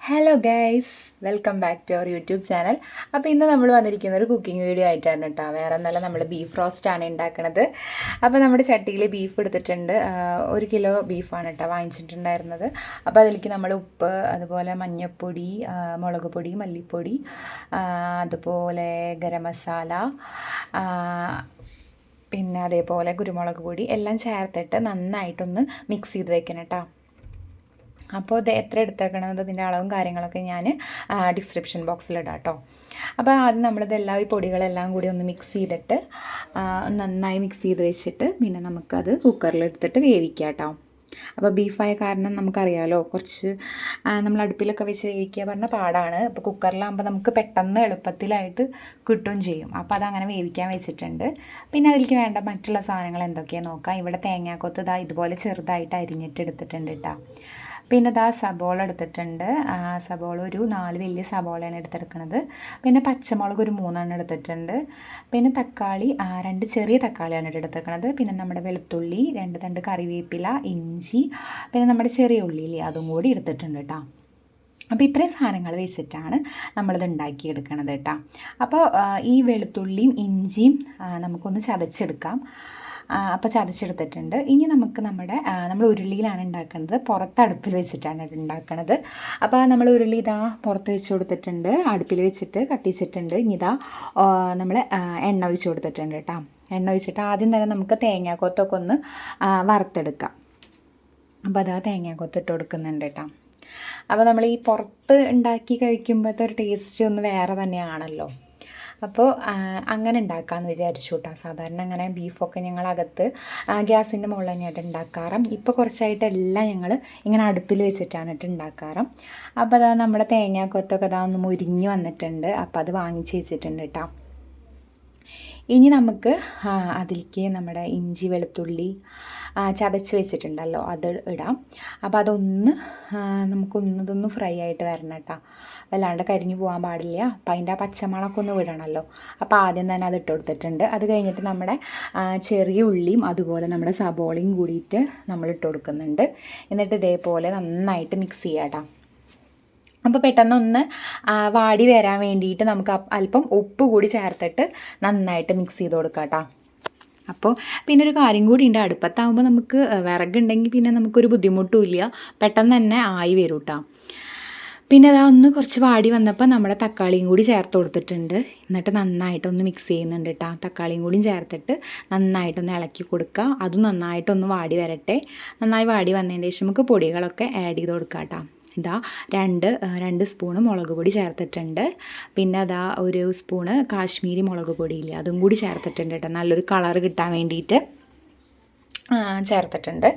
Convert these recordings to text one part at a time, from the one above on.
Hello guys, welcome back to our YouTube channel. അപ്പോൾ ഇന്ന് നമ്മൾ വന്നിരിക്കുന്ന ഒരു കുക്കിംഗ് വീഡിയോ ആയിട്ടാണ് കേട്ടോ. വേറെ ഒന്നല്ല, നമ്മൾ ബീഫ് റോസ്റ്റാണ് ഉണ്ടാക്കുന്നത്. അപ്പോൾ നമ്മുടെ ചട്ടിയിൽ ബീഫ് എടുത്തിട്ടുണ്ട്. 1 കിലോ ബീഫാണ് കേട്ടോ വാങ്ങിച്ചിട്ടുണ്ടായിരുന്നത്. അപ്പോൾ അതിലേക്ക് നമ്മൾ ഉപ്പ്, അതുപോലെ മഞ്ഞൾപ്പൊടി, മുളക് പൊടി, മല്ലിപ്പൊടി, അതുപോലെ ഗരം മസാല, പിന്നെ അതേപോലെ കുരുമുളക് പൊടി എല്ലാം ചേർത്തിട്ട് നന്നായിട്ടൊന്ന് മിക്സ് ചെയ്ത് വെക്കണം കേട്ടോ. അപ്പോൾ ഇത് എത്ര എടുത്തേക്കണമെന്നത് ഇതിൻ്റെ അളവും കാര്യങ്ങളൊക്കെ ഞാൻ ഡിസ്ക്രിപ്ഷൻ ബോക്സിലിടാം കേട്ടോ. അപ്പോൾ ആദ്യം നമ്മളിതെല്ലാം ഈ പൊടികളെല്ലാം കൂടി ഒന്ന് മിക്സ് ചെയ്തിട്ട് നന്നായി മിക്സ് ചെയ്ത് വെച്ചിട്ട് പിന്നെ നമുക്കത് കുക്കറിലെടുത്തിട്ട് വേവിക്കാം കേട്ടോ. അപ്പോൾ ബീഫായ കാരണം നമുക്കറിയാമല്ലോ, കുറച്ച് നമ്മൾ അടുപ്പിലൊക്കെ വെച്ച് വേവിക്കുക പറഞ്ഞാൽ പാടാണ്. അപ്പോൾ കുക്കറിലാകുമ്പോൾ നമുക്ക് പെട്ടെന്ന് എളുപ്പത്തിലായിട്ട് കിട്ടുകയും ചെയ്യും. അപ്പോൾ അതങ്ങനെ വേവിക്കാൻ വെച്ചിട്ടുണ്ട്. പിന്നെ അതിലേക്ക് വേണ്ട മറ്റുള്ള സാധനങ്ങൾ എന്തൊക്കെയാണെന്ന് നോക്കാം. ഇവിടെ തേങ്ങാക്കൊത്ത് ഇതുപോലെ ചെറുതായിട്ട് അരിഞ്ഞിട്ട് എടുത്തിട്ടുണ്ട് കേട്ടോ. പിന്നെ സബോള എടുത്തിട്ടുണ്ട്. സബോള ഒരു 4 വലിയ സബോളയാണ് എടുത്തെടുക്കുന്നത്. പിന്നെ പച്ചമുളക് ഒരു 3 എടുത്തിട്ടുണ്ട്. പിന്നെ തക്കാളി 2 ചെറിയ തക്കാളിയാണ് എടുത്തേക്കുന്നത്. പിന്നെ നമ്മുടെ വെളുത്തുള്ളി, 2 തണ്ട് കറിവേപ്പില, ഇഞ്ചി, പിന്നെ നമ്മുടെ ചെറിയ ഉള്ളിയില്ലേ അതും കൂടി എടുത്തിട്ടുണ്ട് കേട്ടോ. അപ്പോൾ ഇത്രയും സാധനങ്ങൾ വെച്ചിട്ടാണ് നമ്മളിത് ഉണ്ടാക്കിയെടുക്കണത് കേട്ടോ. അപ്പോൾ ഈ വെളുത്തുള്ളിയും ഇഞ്ചിയും നമുക്കൊന്ന് ചതച്ചെടുക്കാം. അപ്പോൾ ചതച്ചെടുത്തിട്ടുണ്ട്. ഇനി നമുക്ക് നമ്മൾ ഉരുളിയിലാണ് ഉണ്ടാക്കുന്നത്, പുറത്ത് അടുപ്പിൽ വെച്ചിട്ടാണ് ഉണ്ടാക്കുന്നത്. അപ്പോൾ നമ്മൾ ഉരുളി പുറത്ത് വെച്ച് കൊടുത്തിട്ടുണ്ട്, അടുപ്പിൽ വെച്ചിട്ട് കത്തിച്ചിട്ടുണ്ട്. ഇനി നമ്മൾ എണ്ണ ഒഴിച്ച് കൊടുത്തിട്ടുണ്ട് കേട്ടോ. എണ്ണ ഒഴിച്ചിട്ട് ആദ്യം തന്നെ നമുക്ക് തേങ്ങാക്കൊത്തൊക്കെ ഒന്ന് വറുത്തെടുക്കാം. അപ്പോൾ തേങ്ങാക്കൊത്ത് ഇട്ട് കൊടുക്കുന്നുണ്ട് കേട്ടോ. അപ്പോൾ നമ്മൾ ഈ പുറത്ത് ഉണ്ടാക്കി കഴിക്കുമ്പോഴത്തെ ഒരു ടേസ്റ്റ് ഒന്ന് വേറെ തന്നെയാണല്ലോ. അപ്പോൾ അങ്ങനെ ഉണ്ടാക്കാമെന്ന് വിചാരിച്ചു കേട്ടോ. സാധാരണ അങ്ങനെ ബീഫൊക്കെ ഞങ്ങളകത്ത് ഗ്യാസിൻ്റെ മുകളിൽ തന്നെയായിട്ട് ഉണ്ടാക്കാറും. ഇപ്പോൾ കുറച്ചായിട്ട് എല്ലാം ഞങ്ങൾ ഇങ്ങനെ അടുപ്പിൽ വെച്ചിട്ടാണ് ഉണ്ടാക്കാറും. അപ്പോൾ നമ്മുടെ തേങ്ങാക്കൊത്തൊക്കെ ഒന്ന് മുരിഞ്ഞ് വന്നിട്ടുണ്ട്. അപ്പോൾ അത് വാങ്ങിച്ച് വെച്ചിട്ടുണ്ട് കേട്ടോ. ഇനി നമുക്ക് അതിലേക്ക് നമ്മുടെ ഇഞ്ചി വെളുത്തുള്ളി ചതച്ച് വെച്ചിട്ടുണ്ടല്ലോ അത് ഇടാം. അപ്പോൾ നമുക്കൊന്നതൊന്ന് ഫ്രൈ ആയിട്ട് വരണം കേട്ടോ. വല്ലാണ്ട് കരിഞ്ഞു പോകാൻ പാടില്ല. അപ്പോൾ അതിൻ്റെ പച്ചമണമൊക്കെ ഒന്ന് വിടണമല്ലോ. അപ്പോൾ ആദ്യം തന്നെ അത് ഇട്ട് കൊടുത്തിട്ടുണ്ട്. അത് കഴിഞ്ഞിട്ട് നമ്മുടെ ചെറിയ ഉള്ളിയും അതുപോലെ നമ്മുടെ സബോളയും കൂടിയിട്ട് നമ്മൾ ഇട്ട് കൊടുക്കുന്നുണ്ട്. എന്നിട്ട് ഇതേപോലെ നന്നായിട്ട് മിക്സ് ചെയ്യാം കേട്ടോ. അപ്പോൾ പെട്ടെന്നൊന്ന് വാടി വരാൻ വേണ്ടിയിട്ട് നമുക്ക് അല്പം ഉപ്പ് കൂടി ചേർത്തിട്ട് നന്നായിട്ട് മിക്സ് ചെയ്ത് കൊടുക്കാം കേട്ടോ. അപ്പോൾ പിന്നെ ഒരു കാര്യം കൂടി ഉണ്ട്, അടുപ്പത്താകുമ്പോൾ നമുക്ക് വിറകുണ്ടെങ്കിൽ പിന്നെ നമുക്കൊരു ബുദ്ധിമുട്ടും ഇല്ല, പെട്ടെന്ന് തന്നെ ആയി വരും കേട്ടോ. പിന്നെ ഒന്ന് കുറച്ച് വാടി വന്നപ്പോൾ നമ്മുടെ തക്കാളിയും കൂടി ചേർത്ത് കൊടുത്തിട്ടുണ്ട്. എന്നിട്ട് നന്നായിട്ടൊന്ന് മിക്സ് ചെയ്യുന്നുണ്ട് കേട്ടോ. തക്കാളിയും കൂടിയും ചേർത്തിട്ട് നന്നായിട്ടൊന്ന് ഇളക്കി കൊടുക്കുക. അതും നന്നായിട്ടൊന്ന് വാടി വരട്ടെ. നന്നായി വാടി വന്നതിന് ശേഷം നമുക്ക് പൊടികളൊക്കെ ആഡ് ചെയ്ത് കൊടുക്കാം കേട്ടോ. രണ്ട് സ്പൂണ് മുളക് പൊടി ചേർത്തിട്ടുണ്ട്. പിന്നെ 1 സ്പൂണ് കാശ്മീരി മുളക് പൊടിയില്ലേ അതും കൂടി ചേർത്തിട്ടുണ്ട് കേട്ടോ, നല്ലൊരു കളർ കിട്ടാൻ വേണ്ടിയിട്ട് ചേർത്തിട്ടുണ്ട്.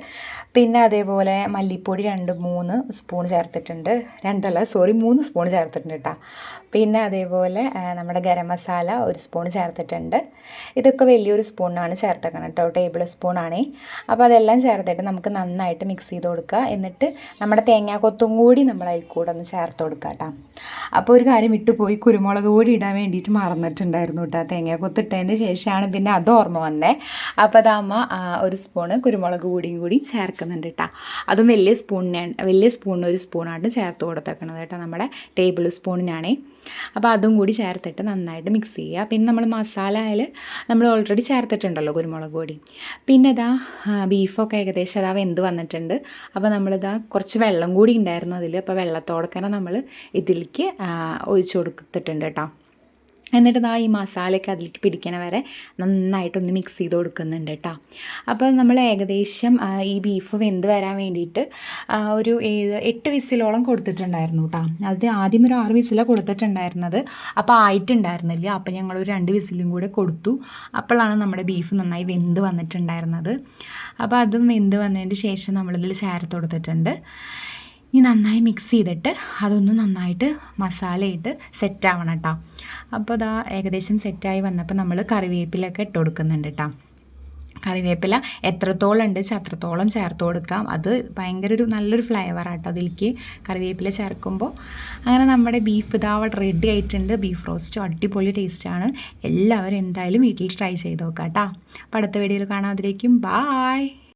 പിന്നെ അതേപോലെ മല്ലിപ്പൊടി 2-3 സ്പൂൺ ചേർത്തിട്ടുണ്ട്. 3 സ്പൂൺ ചേർത്തിട്ടുണ്ട് കേട്ടോ. പിന്നെ അതേപോലെ നമ്മുടെ ഗരം മസാല 1 സ്പൂൺ ചേർത്തിട്ടുണ്ട്. ഇതൊക്കെ വലിയൊരു സ്പൂണാണ് ചേർത്തേക്കണം കേട്ടോ, ടേബിൾ സ്പൂണാണേ. അപ്പോൾ അതെല്ലാം ചേർത്തിട്ട് നമുക്ക് നന്നായിട്ട് മിക്സ് ചെയ്ത് കൊടുക്കുക. എന്നിട്ട് നമ്മുടെ തേങ്ങാക്കൊത്തും കൂടി നമ്മൾ അതിൽ കൂടെ ഒന്ന് ചേർത്ത് കൊടുക്കുക കേട്ടോ. അപ്പോൾ ഒരു കാര്യം വിട്ടുപോയി, കുരുമുളക് പൊടി ഇടാൻ വേണ്ടിയിട്ട് മറന്നിട്ടുണ്ടായിരുന്നു കേട്ടോ. തേങ്ങാക്കൊത്ത് ഇട്ടതിന് ശേഷമാണ് പിന്നെ അത് ഓർമ്മ വന്നേ. അപ്പോൾ അമ്മ 1 സ്പൂൺ കുരുമുളക് പൊടിയും കൂടി ചേർക്കുന്നുണ്ട് കേട്ടോ. അതും വലിയ സ്പൂണിന് 1 സ്പൂണാണ് ചേർത്ത് കൊടുത്തേക്കുന്നത് കേട്ടോ, നമ്മുടെ ടേബിൾ സ്പൂണിനാണേ. അപ്പോൾ അതും കൂടി ചേർത്തിട്ട് നന്നായിട്ട് മിക്സ് ചെയ്യുക. പിന്നെ നമ്മൾ മസാലയിൽ നമ്മൾ ഓൾറെഡി ചേർത്തിട്ടുണ്ടല്ലോ കുരുമുളക് പൊടി. പിന്നെ ബീഫൊക്കെ ഏകദേശം വെന്ത് വന്നിട്ടുണ്ട്. അപ്പോൾ കുറച്ച് വെള്ളം കൂടി ഉണ്ടായിരുന്നു അതിൽ. അപ്പോൾ വെള്ളത്തോടെ നമ്മൾ ഇതിലേക്ക് ഒഴിച്ച് കൊടുത്തിട്ടുണ്ട് കേട്ടോ. എന്നിട്ട് ഈ മസാലയൊക്കെ അതിലേക്ക് പിടിക്കണ വരെ നന്നായിട്ടൊന്ന് മിക്സ് ചെയ്ത് കൊടുക്കുന്നുണ്ട് കേട്ടോ. അപ്പോൾ നമ്മൾ ഏകദേശം ഈ ബീഫ് വെന്ത് വരാൻ വേണ്ടിയിട്ട് ഒരു 8 വിസിലോളം കൊടുത്തിട്ടുണ്ടായിരുന്നു കേട്ടോ. അത് ആദ്യം ഒരു 6 വിസിലാണ് കൊടുത്തിട്ടുണ്ടായിരുന്നത്. അപ്പോൾ ആയിട്ടുണ്ടായിരുന്നില്ല. അപ്പോൾ ഞങ്ങളൊരു 2 വിസിലും കൂടെ കൊടുത്തു. അപ്പോഴാണ് നമ്മുടെ ബീഫ് നന്നായി വെന്ത് വന്നിട്ടുണ്ടായിരുന്നത്. അപ്പോൾ അതും വെന്ത് വന്നതിന് ശേഷം നമ്മളിതിൽ ചേർത്ത് കൊടുത്തിട്ടുണ്ട്. ഇനി നന്നായി മിക്സ് ചെയ്തിട്ട് അതൊന്ന് നന്നായിട്ട് മസാലയിട്ട് സെറ്റാവണം കേട്ടോ. അപ്പോൾ ഏകദേശം സെറ്റായി വന്നപ്പോൾ നമ്മൾ കറിവേപ്പിലൊക്കെ ഇട്ട് കൊടുക്കുന്നുണ്ട് കേട്ടോ. കറിവേപ്പില എത്രത്തോളം ഉണ്ട് അത്രത്തോളം ചേർത്ത് കൊടുക്കാം. അത് ഭയങ്കര നല്ലൊരു ഫ്ലേവറാട്ടോ അതിലേക്ക് കറിവേപ്പില ചേർക്കുമ്പോൾ. അങ്ങനെ നമ്മുടെ ബീഫ് അവിടെ റെഡി ആയിട്ടുണ്ട്. ബീഫ് റോസ്റ്റ് അടിപൊളി ടേസ്റ്റാണ്. എല്ലാവരും എന്തായാലും വീട്ടിൽ ട്രൈ ചെയ്ത് നോക്കാം കേട്ടോ. അപ്പോൾ അടുത്ത വീഡിയോയിൽ കാണാം. അതിലേക്കും ബായ്.